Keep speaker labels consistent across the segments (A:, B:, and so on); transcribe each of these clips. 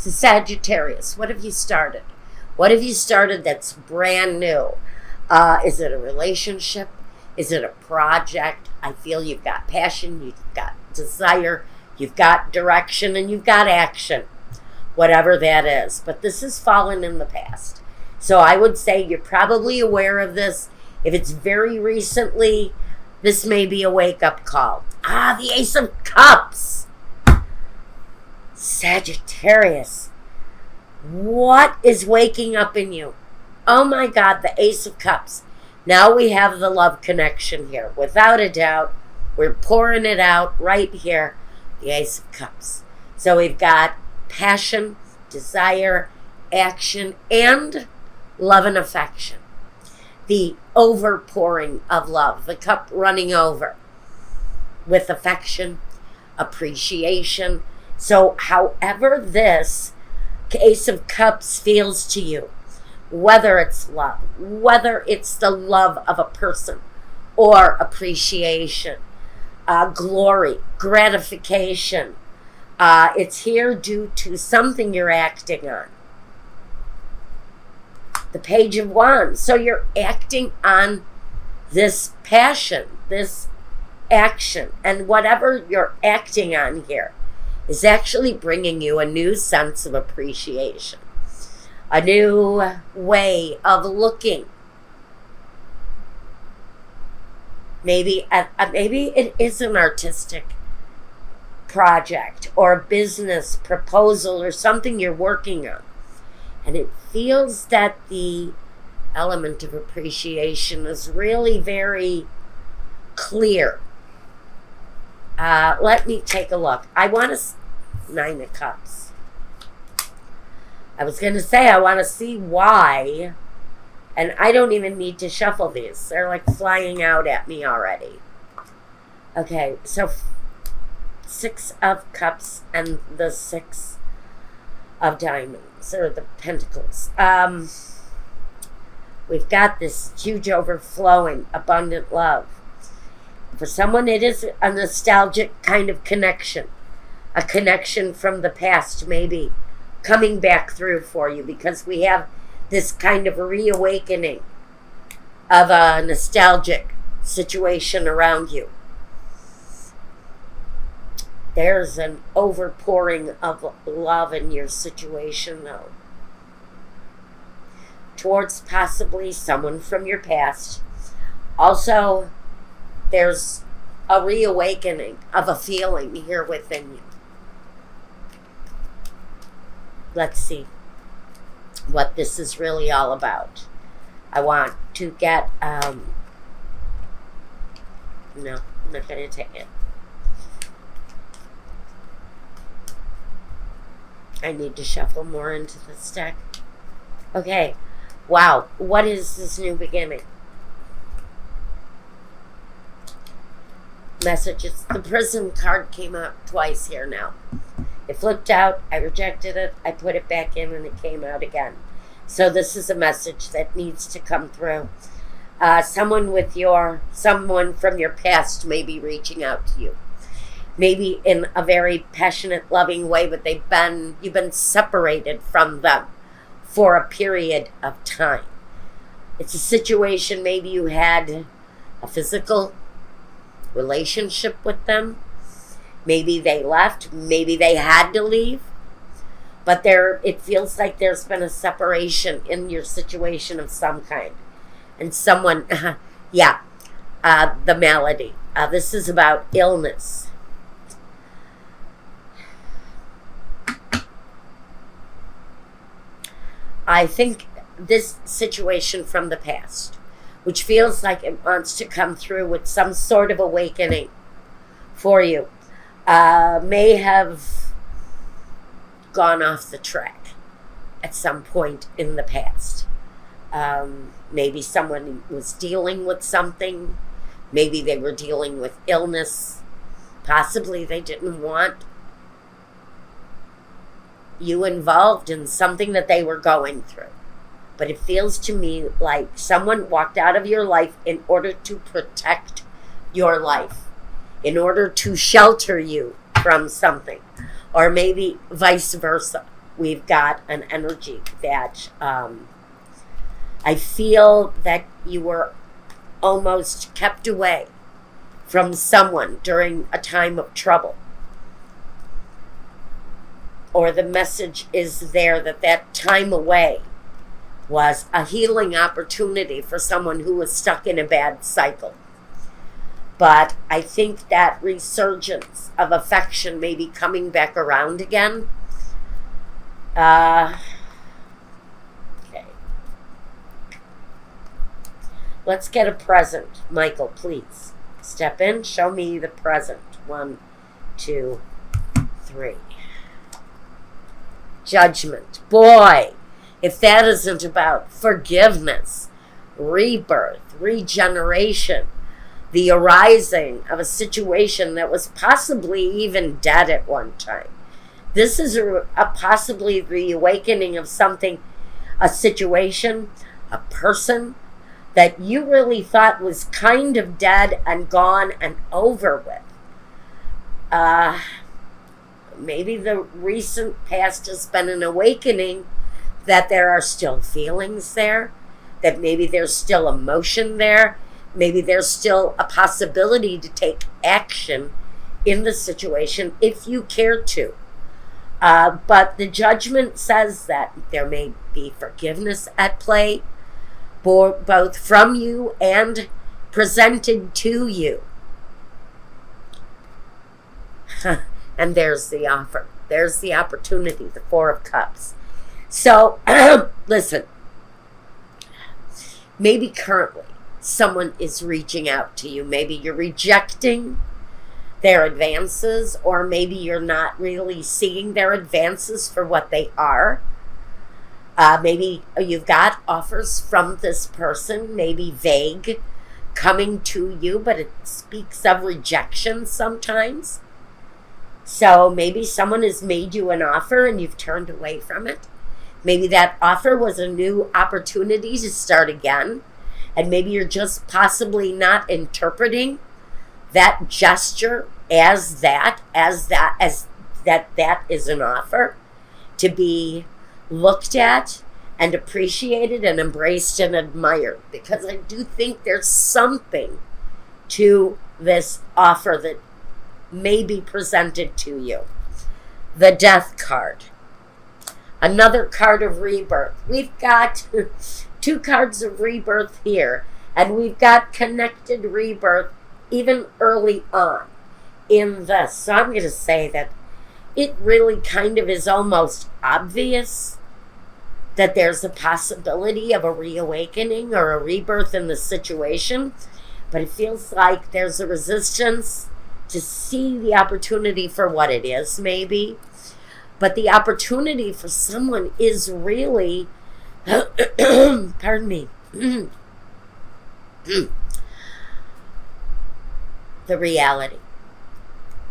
A: So Sagittarius, what have you started? What have you started that's brand new? Is it a relationship? Is it a project? I feel you've got passion, you've got desire, you've got direction, and you've got action, whatever that is. But this has fallen in the past. So I would say you're probably aware of this. If it's very recently, this may be a wake-up call. The Ace of Cups. Sagittarius. What is waking up in you? Oh my God, the Ace of Cups. Now we have the love connection here. Without a doubt, we're pouring it out right here. The Ace of Cups. So we've got passion, desire, action, and love and affection. The overpouring of love, the cup running over with affection, appreciation. So however this Ace of Cups feels to you, whether it's love, whether it's the love of a person or appreciation, glory, gratification, it's here due to something you're acting on. The Page of Wands. So you're acting on this passion, this action, and whatever you're acting on here is actually bringing you a new sense of appreciation, a new way of looking. Maybe it is an artistic project or a business proposal or something you're working on. And it feels that the element of appreciation is really very clear. Let me take a look. I want to... 9 of Cups. I was going to say I want to see why. And I don't even need to shuffle these. They're like flying out at me already. Okay, so 6 of Cups and the 6 of Diamonds, or the Pentacles. We've got this huge overflowing, abundant love. For someone, it is a nostalgic kind of connection. A connection from the past, maybe, coming back through for you, because we have this kind of reawakening of a nostalgic situation around you. There's an overpouring of love in your situation, though, towards possibly someone from your past. Also, there's a reawakening of a feeling here within you. Let's see what this is really all about. I want to get, no, I'm not going to take it. I need to shuffle more into this deck. Okay. Wow. What is this new beginning? Messages. The Prison card came out twice here now. It flipped out. I rejected it. I put it back in and it came out again. So this is a message that needs to come through. Someone from your past may be reaching out to you. Maybe in a very passionate, loving way, but you've been separated from them for a period of time. It's a situation, maybe you had a physical relationship with them. Maybe they left, maybe they had to leave. But it feels like there's been a separation in your situation of some kind. And someone, the malady. This is about illness. I think this situation from the past, which feels like it wants to come through with some sort of awakening for you, may have gone off the track at some point in the past. Maybe someone was dealing with something. Maybe they were dealing with illness. Possibly they didn't want you involved in something that they were going through. But it feels to me like someone walked out of your life in order to protect your life, in order to shelter you from something, or maybe vice versa. we've got an energy that I feel that you were almost kept away from someone during a time of trouble. Or the message is there that that time away was a healing opportunity for someone who was stuck in a bad cycle. But I think that resurgence of affection may be coming back around again. Okay. Let's get a present. Michael, please. Step in. Show me the present. 1, 2, 3. Judgment. Boy, if that isn't about forgiveness, rebirth, regeneration, the arising of a situation that was possibly even dead at one time. This is a possibly the awakening of something, a situation, a person that you really thought was kind of dead and gone and over with. Maybe the recent past has been an awakening that there are still feelings there, that maybe there's still emotion there, maybe there's still a possibility to take action in the situation if you care to. But the judgment says that there may be forgiveness at play, both from you and presented to you. And there's the offer. There's the opportunity, the 4 of Cups. So, listen, maybe currently someone is reaching out to you. Maybe you're rejecting their advances, or maybe you're not really seeing their advances for what they are. Maybe you've got offers from this person, maybe vague, coming to you, but it speaks of rejection sometimes. So maybe someone has made you an offer and you've turned away from it. Maybe that offer was a new opportunity to start again. And maybe you're just possibly not interpreting that gesture as that is an offer to be looked at and appreciated and embraced and admired. Because I do think there's something to this offer that may be presented to you. The Death card. Another card of rebirth. We've got 2 cards of rebirth here, and we've got connected rebirth even early on in this. So I'm going to say that it really kind of is almost obvious that there's a possibility of a reawakening or a rebirth in the situation, but it feels like there's a resistance to see the opportunity for what it is, maybe. But the opportunity for someone is really, pardon me, the reality.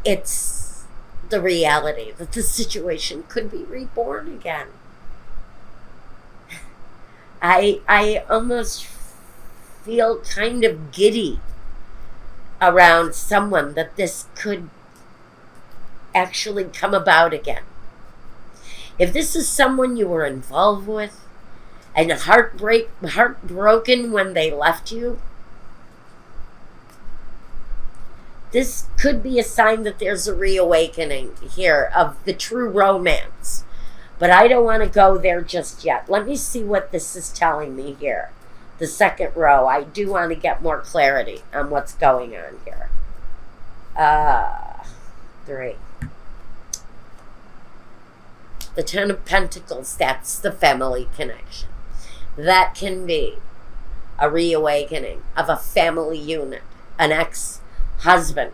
A: It's the reality that the situation could be reborn again. I almost feel kind of giddy around someone that this could actually come about again. If this is someone you were involved with and heartbroken when they left you, this could be a sign that there's a reawakening here of the true romance. But I don't want to go there just yet. Let me see what this is telling me here. The second row. I do want to get more clarity on what's going on here. 3. The 10 of Pentacles, that's the family connection. That can be a reawakening of a family unit, an ex-husband,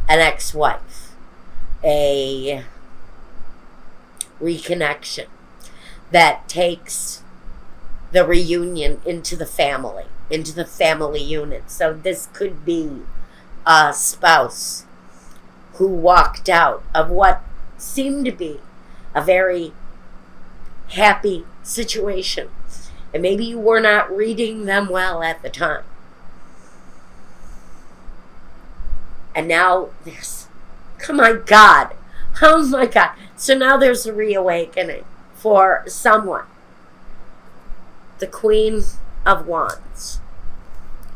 A: an ex-wife, a reconnection that takes the reunion into the family unit. So this could be a spouse who walked out of what seemed to be a very happy situation. And maybe you were not reading them well at the time. And now there's, oh my God. So now there's a reawakening. for someone, the Queen of Wands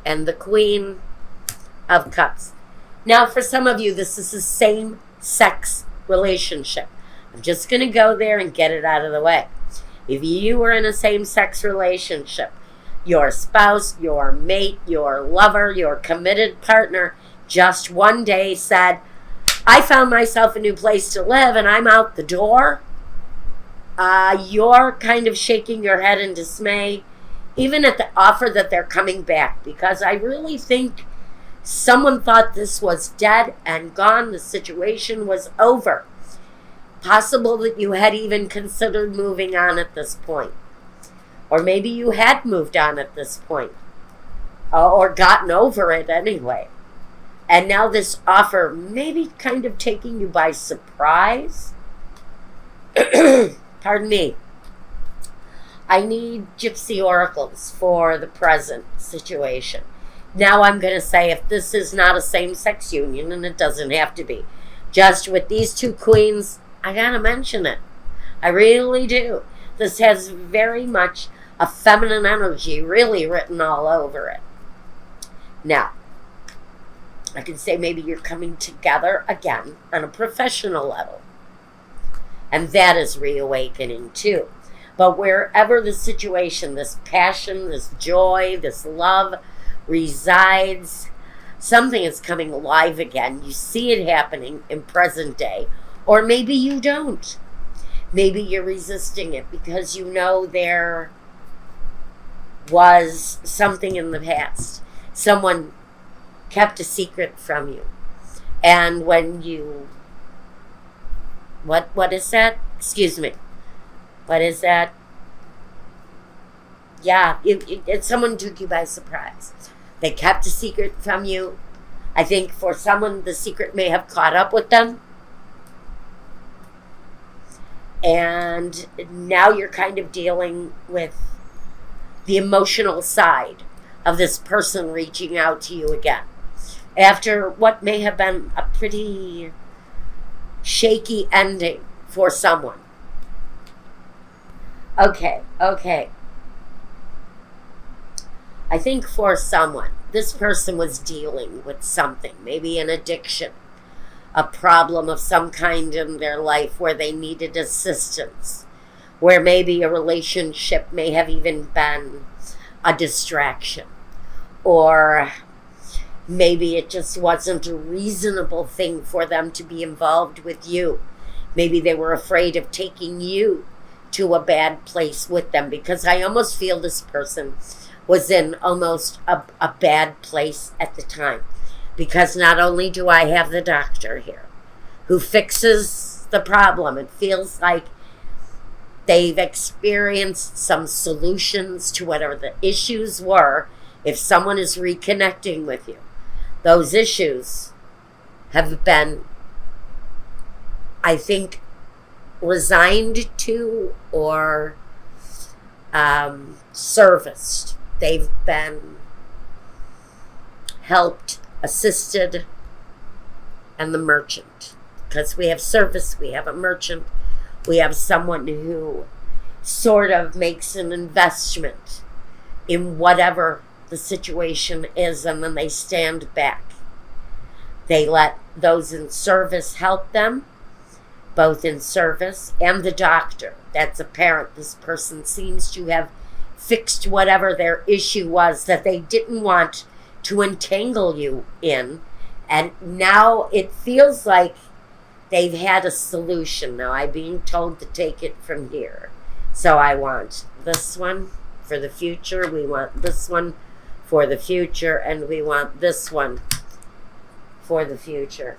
A: and the Queen of Cups. Now, for some of you, this is the same sex relationship. I'm just going to go there and get it out of the way. If you were in a same-sex relationship, your spouse, your mate, your lover, your committed partner just one day said, I found myself a new place to live and I'm out the door, you're kind of shaking your head in dismay, even at the offer that they're coming back, because I really think someone thought this was dead and gone, the situation was over. Possible that you had even considered moving on at this point. Or maybe you had moved on at this point. Or gotten over it anyway. And now this offer maybe kind of taking you by surprise. Pardon me. I need gypsy oracles for the present situation. Now I'm going to say if this is not a same-sex union, and it doesn't have to be, just with these two queens, I gotta mention it. I really do. This has very much a feminine energy really written all over it. Now, I can say maybe you're coming together again on a professional level. And that is reawakening too. But wherever the situation, this passion, this joy, this love resides, something is coming alive again. You see it happening in present day. Or maybe you don't. Maybe you're resisting it because you know there was something in the past. Someone kept a secret from you. And when you... What is that? Excuse me. What is that? Yeah, someone took you by surprise. They kept a secret from you. I think for someone, the secret may have caught up with them. And now you're kind of dealing with the emotional side of this person reaching out to you again. After what may have been a pretty shaky ending for someone. Okay. I think for someone, this person was dealing with something, maybe an addiction, a problem of some kind in their life where they needed assistance, where maybe a relationship may have even been a distraction, or maybe it just wasn't a reasonable thing for them to be involved with you. Maybe they were afraid of taking you to a bad place with them, because I almost feel this person was in almost a bad place at the time. Because not only do I have the doctor here who fixes the problem, it feels like they've experienced some solutions to whatever the issues were. If someone is reconnecting with you, those issues have been, I think, resigned to or serviced. They've been helped, assisted, and the merchant. Because we have service, we have a merchant, we have someone who sort of makes an investment in whatever the situation is, and then they stand back. They let those in service help them, both in service and the doctor. That's apparent. This person seems to have fixed whatever their issue was that they didn't want to entangle you in. And now it feels like they've had a solution. Now I'm being told to take it from here. So I want this one for the future. We want this one for the future. And we want this one for the future.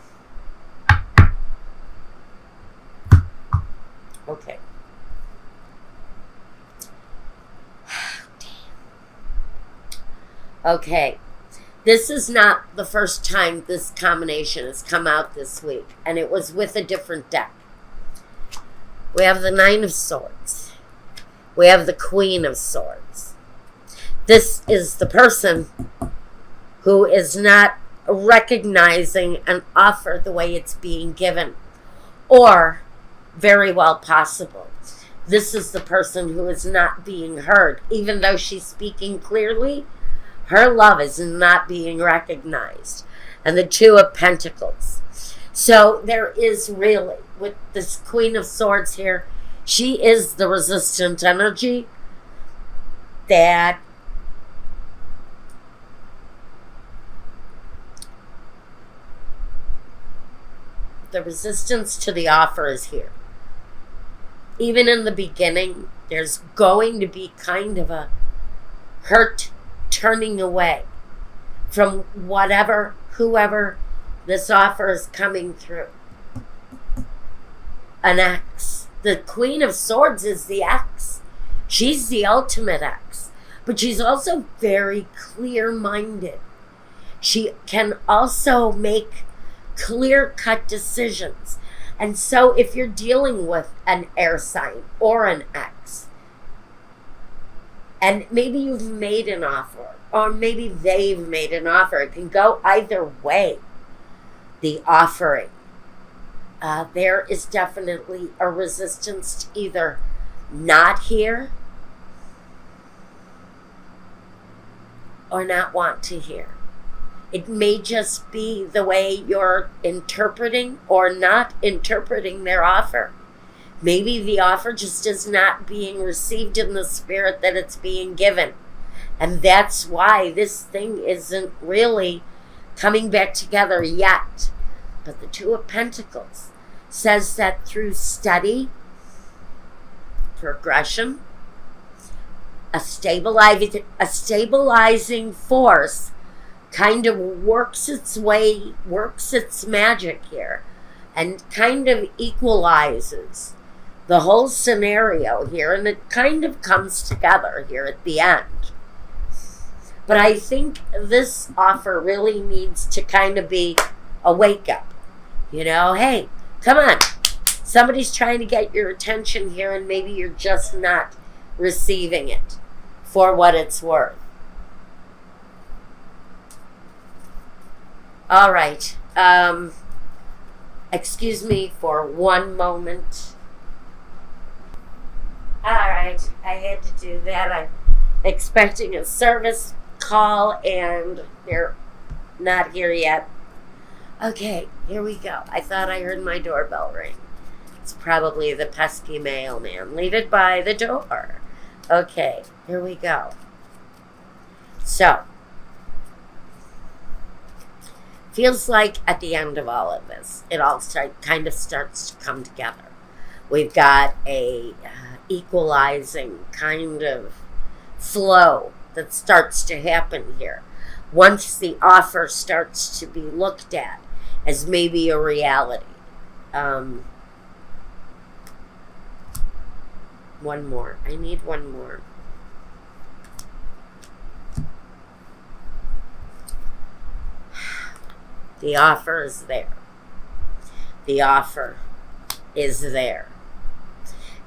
A: Okay. Okay. This is not the first time this combination has come out this week, and it was with a different deck. We have the Nine of Swords. We have the Queen of Swords. This is the person who is not recognizing an offer the way it's being given, or very well possible this is the person who is not being heard. Even though she's speaking clearly, her love is not being recognized. And the Two of Pentacles. So there is really, with this Queen of Swords here, she is the resistant energy that the resistance to the offer is here. Even in the beginning, there's going to be kind of a hurt turning away from whoever this offer is coming through. An ex. The Queen of Swords is the ex. She's the ultimate ex. But she's also very clear-minded. She can also make clear-cut decisions. And so if you're dealing with an air sign or an ex, and maybe you've made an offer, or maybe they've made an offer, it can go either way, the offering. There is definitely a resistance to either not hear or not want to hear. It may just be the way you're interpreting or not interpreting their offer. Maybe the offer just is not being received in the spirit that it's being given. And that's why this thing isn't really coming back together yet. But the Two of Pentacles says that through study, progression, a stabilizing force kind of works its magic here and kind of equalizes the whole scenario here, and it kind of comes together here at the end. But I think this offer really needs to kind of be a wake up. You know, hey, come on. Somebody's trying to get your attention here, and maybe you're just not receiving it for what it's worth. All right. Excuse me for one moment. All right. I had to do that. I'm expecting a service call, and they're not here yet. Okay, here we go. I thought I heard my doorbell ring. It's probably the pesky mailman. Leave it by the door. Okay, here we go. So, feels like at the end of all of this, it all kind of starts to come together. We've got a equalizing kind of flow that starts to happen here. Once the offer starts to be looked at as maybe a reality. One more. I need one more. The offer is there. The offer is there.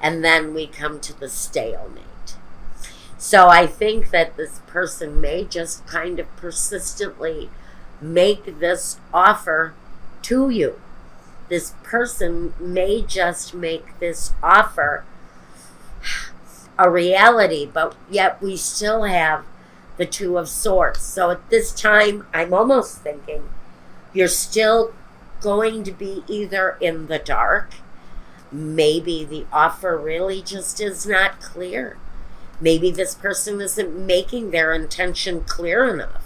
A: And then we come to the stalemate. So I think that this person may just kind of persistently make this offer to you. This person may just make this offer a reality, but yet we still have the Two of Swords. So at this time, I'm almost thinking you're still going to be either in the dark. Maybe the offer really just is not clear. Maybe this person isn't making their intention clear enough.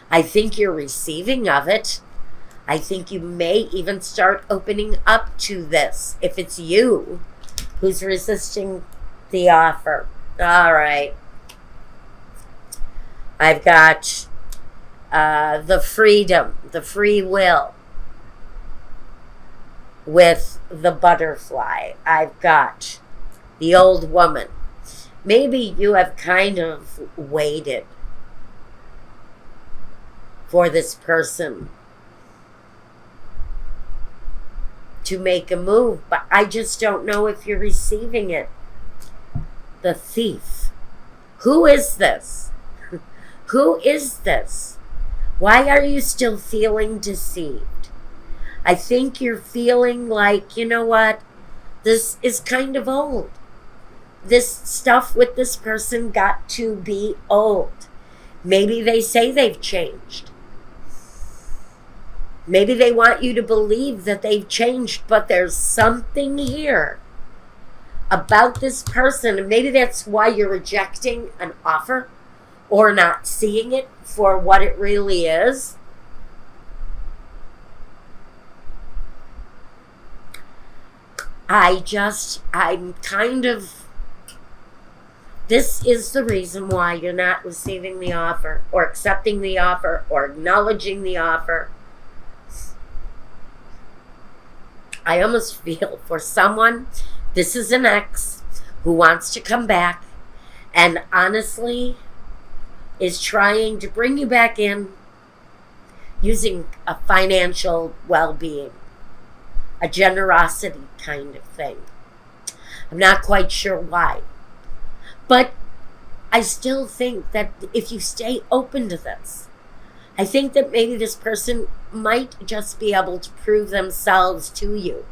A: I think you're receiving of it. I think you may even start opening up to this if it's you who's resisting the offer. All right. I've got the freedom, the free will with the butterfly. I've got the old woman. Maybe you have kind of waited for this person to make a move, but I just don't know if you're receiving it. The thief. Who is this? Who is this? Why are you still feeling deceived? I think you're feeling like, you know what? This is kind of old. this stuff with this person got to be old. Maybe they say they've changed. Maybe they want you to believe that they've changed, but there's something here about this person, and maybe that's why you're rejecting an offer or not seeing it for what it really is. I'm kind of, this is the reason why you're not receiving the offer or accepting the offer or acknowledging the offer. I almost feel for someone, this is an ex who wants to come back and honestly is trying to bring you back in using a financial well-being, a generosity kind of thing. I'm not quite sure why. But I still think that if you stay open to this, I think that maybe this person might just be able to prove themselves to you.